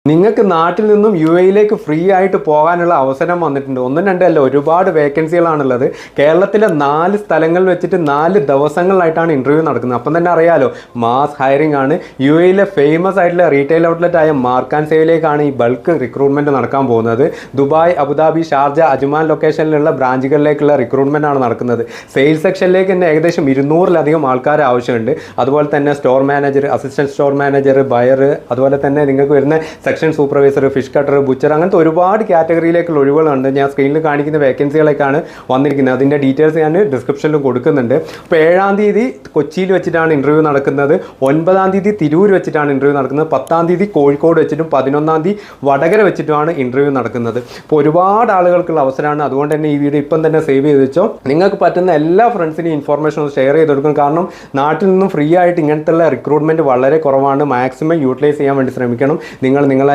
നിങ്ങൾക്ക് നാട്ടിൽ നിന്നും യു എയിലേക്ക് ഫ്രീ ആയിട്ട് പോകാനുള്ള അവസരം വന്നിട്ടുണ്ട്. ഒന്നും രണ്ടല്ല, ഒരുപാട് വേക്കൻസികളാണുള്ളത്. കേരളത്തിലെ 4 സ്ഥലങ്ങളിൽ വെച്ചിട്ട് 4 ദിവസങ്ങളിലായിട്ടാണ് ഇൻ്റർവ്യൂ നടക്കുന്നത്. അപ്പം തന്നെ അറിയാലോ, മാസ് ഹയറിംഗ് ആണ്. യു എയിലെ ഫേമസ് ആയിട്ടുള്ള റീറ്റെയിൽ ഔട്ട്ലെറ്റ് ആയ മാർക്ക് ആൻഡ് സേവിലേക്കാണ് ഈ ബൾക്ക് റിക്രൂട്ട്മെൻറ്റ് നടക്കാൻ പോകുന്നത്. ദുബായ്, അബുദാബി, ഷാർജ, അജ്മാൻ ലൊക്കേഷനിലുള്ള ബ്രാഞ്ചുകളിലേക്കുള്ള റിക്രൂട്ട്മെൻ്റ് ആണ് നടക്കുന്നത്. സെയിൽസ് സെക്ഷനിലേക്ക് തന്നെ ഏകദേശം 200-ലധികം ആൾക്കാർ ആവശ്യമുണ്ട്. അതുപോലെ തന്നെ store manager, assistant store manager, buyer, അതുപോലെ തന്നെ നിങ്ങൾക്ക് വരുന്ന section supervisor, fish cutter, butcher, അങ്ങനത്തെ ഒരുപാട് കാറ്റഗറിയിലേക്കുള്ള ഒഴിവുകളുണ്ട്. ഞാൻ സ്ക്രീനിൽ കാണിക്കുന്ന വേക്കൻസികളൊക്കെയാണ് വന്നിരിക്കുന്നത്. അതിൻ്റെ ഡീറ്റെയിൽസ് ഞാൻ ഡിസ്ക്രിപ്ഷനിൽ കൊടുക്കുന്നുണ്ട്. അപ്പോൾ 7-ാം തീയതി കൊച്ചിയിൽ വെച്ചിട്ടാണ് ഇൻ്റർവ്യൂ നടക്കുന്നത്. 9-ാം തീയതി തിരൂർ വെച്ചിട്ടാണ് ഇൻ്റർവ്യൂ നടക്കുന്നത്. 10-ാം തീയതി കോഴിക്കോട് വെച്ചിട്ടും 11-ാം തീയതി വടകര വെച്ചിട്ടുമാണ് ഇൻ്റർവ്യൂ നടക്കുന്നത്. അപ്പോൾ ഒരുപാട് ആളുകൾക്കുള്ള അവസരമാണ്. അതുകൊണ്ട് തന്നെ ഈ വീഡിയോ ഇപ്പം തന്നെ സേവ് ചെയ്ത് വെച്ചോ. നിങ്ങൾക്ക് പറ്റുന്ന എല്ലാ ഫ്രണ്ട്സിനും ഇൻഫോർമേഷൻ ഒന്ന് ഷെയർ ചെയ്ത് കൊടുക്കും. കാരണം നാട്ടിൽ നിന്നും ഫ്രീ ആയിട്ട് ഇങ്ങനത്തെ റിക്രൂട്ട്മെൻറ്റ് വളരെ കുറവാണ്. മാക്സിമം യൂട്ടിലൈസ് ചെയ്യാൻ വേണ്ടി ശ്രമിക്കണം. നിങ്ങൾ